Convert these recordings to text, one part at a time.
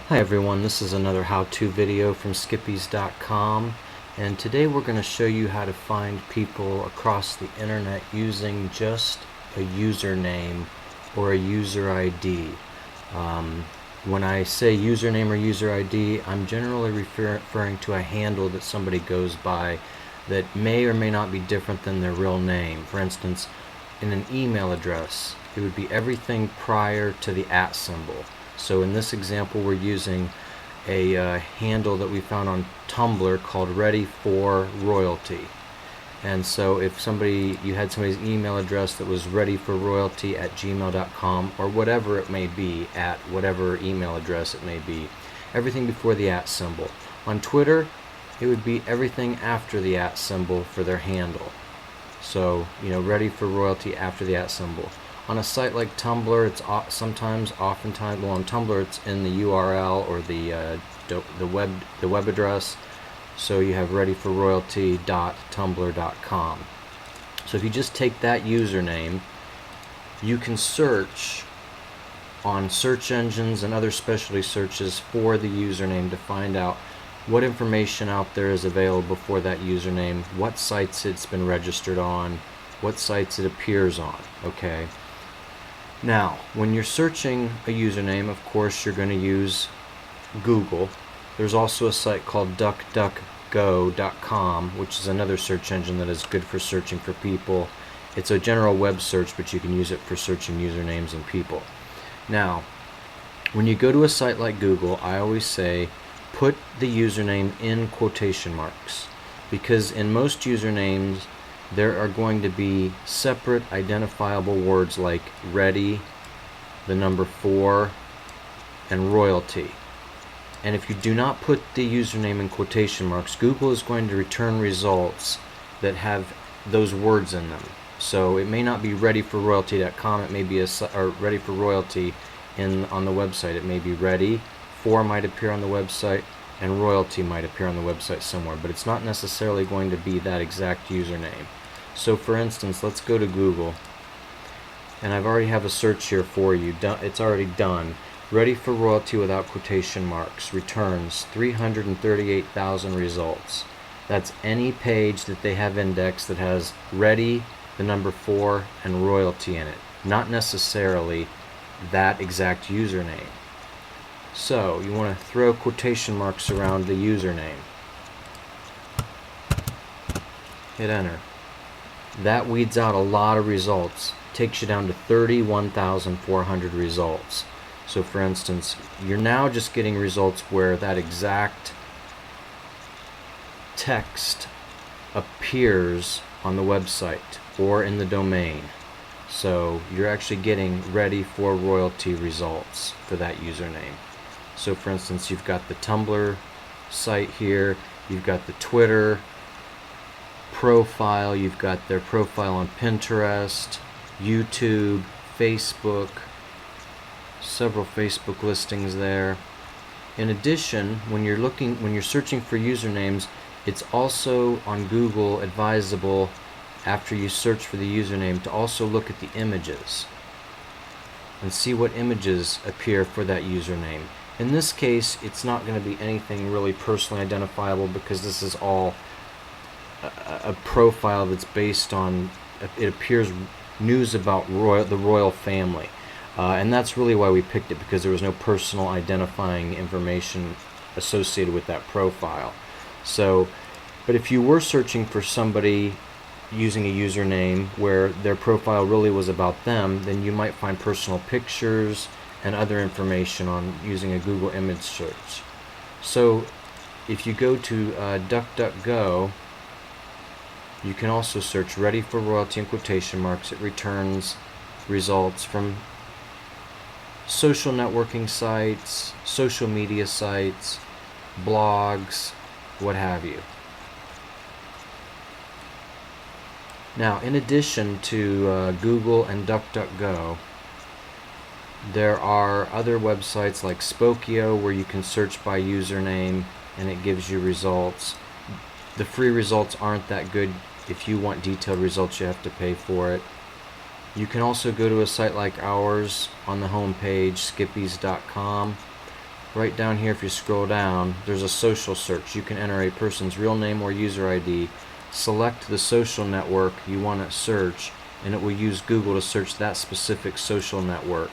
Hi everyone, this is another how-to video from skippies.com, and today we're going to show you how to find people across the internet using just a username or a user ID. When I say username or user ID, I'm generally referring to a handle that somebody goes by that may or may not be different than their real name. For instance, in an email address, it would be everything prior to the @ symbol. So in this example, we're using a handle that we found on Tumblr called Ready for Royalty. And so if you had somebody's email address that was readyforroyalty@gmail.com or whatever it may be, at whatever email address it may be, everything before the @ symbol. On Twitter, it would be everything after the @ symbol for their handle. So, ready for royalty after the @ symbol. On a site like Tumblr, it's oftentimes, well, on Tumblr it's in the URL or the web address. So you have readyforroyalty.tumblr.com. So if you just take that username, you can search on search engines and other specialty searches for the username to find out what information out there is available for that username, what sites it's been registered on, what sites it appears on. Okay. Now, when you're searching a username, of course, you're going to use Google. There's also a site called duckduckgo.com, which is another search engine that is good for searching for people. It's a general web search, but you can use it for searching usernames and people. Now, when you go to a site like Google, I always say put the username in quotation marks, because in most usernames there are going to be separate identifiable words like ready, the number 4, and royalty. And if you do not put the username in quotation marks, Google is going to return results that have those words in them. So it may not be readyforroyalty.com, it may be or ready for royalty on the website. It may be ready, 4 might appear on the website, and royalty might appear on the website somewhere, but it's not necessarily going to be that exact username. So for instance, let's go to Google, and I've already have a search here for you. It's already done. Ready for royalty without quotation marks returns 338,000 results. That's any page that they have indexed that has ready, the number 4, and royalty in it, not necessarily that exact username. So you want to throw quotation marks around the username. Hit enter. That weeds out a lot of results. Takes you down to 31,400 results. So for instance, you're now just getting results where that exact text appears on the website or in the domain. So you're actually getting ready for royalty results for that username. So for instance, you've got the Tumblr site here, you've got the Twitter profile, you've got their profile on Pinterest, YouTube, Facebook, several Facebook listings there. In addition, when you're searching for usernames, it's also on Google advisable, after you search for the username, to also look at the images and see what images appear for that username. In this case, it's not going to be anything really personally identifiable, because this is all a profile that's based on, it appears news about the royal family. And that's really why we picked it, because there was no personal identifying information associated with that profile. So, but if you were searching for somebody using a username where their profile really was about them, then you might find personal pictures and other information on using a Google image search. So if you go to DuckDuckGo, you can also search ready for royalty in quotation marks. It returns results from social networking sites, social media sites, blogs, what have you. Now, in addition to Google and DuckDuckGo, there are other websites like Spokeo, where you can search by username and it gives you results. The free results aren't that good. If you want detailed results, you have to pay for it. You can also go to a site like ours on the home page, skippies.com, right down here, if you scroll down, there's a social search. You can enter a person's real name or user ID, select the social network you want to search, and it will use Google to search that specific social network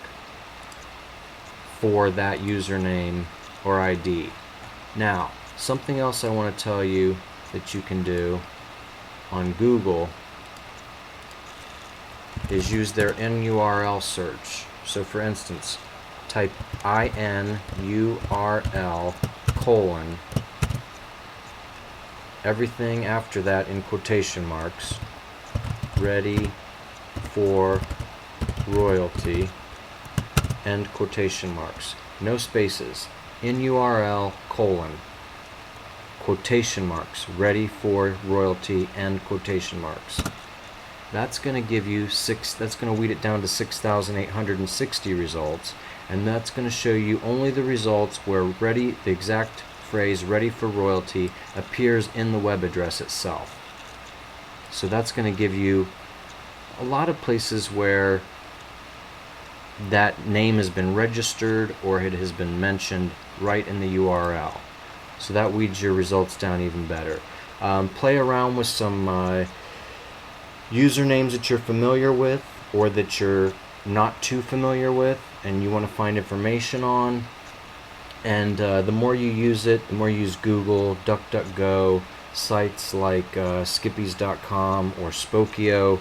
for that username or ID. Now, something else I want to tell you that you can do on Google is use their NURL search. So for instance, type INURL colon, everything after that in quotation marks, ready for royalty, end quotation marks, no spaces, NURL colon, quotation marks, ready for royalty, end quotation marks. That's going to give you that's going to weed it down to 6,860 results, and that's going to show you only the results where the exact phrase ready for royalty appears in the web address itself. So that's going to give you a lot of places where that name has been registered or it has been mentioned right in the URL. So that weeds your results down even better. Play around with some usernames that you're familiar with or that you're not too familiar with and you want to find information on. And the more you use it, the more you use Google, DuckDuckGo, sites like Skippies.com or Spokeo,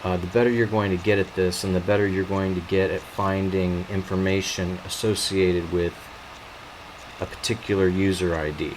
the better you're going to get at this, and the better you're going to get at finding information associated with a particular user ID.